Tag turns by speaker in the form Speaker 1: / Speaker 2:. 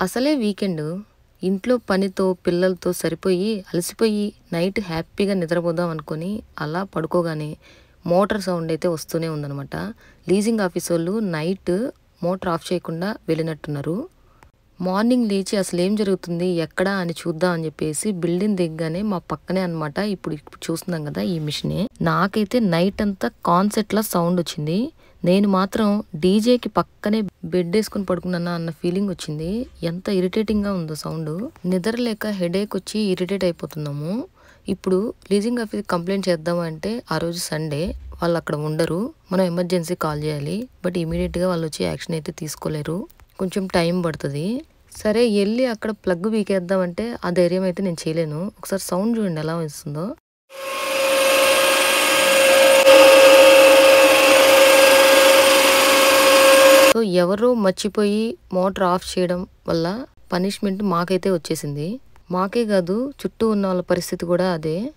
Speaker 1: అసలే వీకెండ్ ఇంట్లో పనితో పిల్లలతో సరిపోయి అలసిపోయి నైట్ హ్యాపీగా నిద్రపోదాం అనుకొని అలా పడుకోగానే మోటార్ సౌండ్ అయితే వస్తూనే ఉందన్నమాట. లీజింగ్ ఆఫీస్ వాళ్ళు నైట్ మోటార్ ఆఫ్ చేయకుండా వెళ్ళినట్టున్నారు. మార్నింగ్ లేచి అసలు ఏం జరుగుతుంది ఎక్కడా అని చూద్దాం అని చెప్పేసి బిల్డింగ్ దిగ్గానే మా పక్కనే అనమాట ఇప్పుడు చూస్తున్నాం కదా ఈ మిషనే. నాకైతే నైట్ అంతా కాన్సెప్ట్ లా సౌండ్ వచ్చింది. నేను మాత్రం డీజేకి పక్కనే బెడ్ వేసుకుని పడుకున్నా అన్న ఫీలింగ్ వచ్చింది. ఎంత ఇరిటేటింగ్ గా ఉందో సౌండ్. నిద్ర లేక హెడేక్ వచ్చి ఇరిటేట్ అయిపోతున్నాము. ఇప్పుడు లీజింగ్ ఆఫీస్ కంప్లైంట్ చేద్దాము అంటే ఆ రోజు సండే, వాళ్ళు అక్కడ ఉండరు. మనం ఎమర్జెన్సీ కాల్ చేయాలి. బట్ ఇమీడియట్ గా వాళ్ళు వచ్చి యాక్షన్ అయితే తీసుకోలేరు. కొంచెం టైం పడుతుంది. సరే వెళ్ళి అక్కడ ప్లగ్ వీకేద్దామంటే ఆ ధైర్యం అయితే నేను చేయలేను. ఒకసారి సౌండ్ చూడండి ఎలా వస్తుందో. సో ఎవరో మర్చిపోయి మోటార్ ఆఫ్ చేయడం వల్ల పనిష్మెంట్ మాకైతే వచ్చేసింది. మాకే కాదు చుట్టూ ఉన్న వాళ్ళ పరిస్థితి కూడా అదే.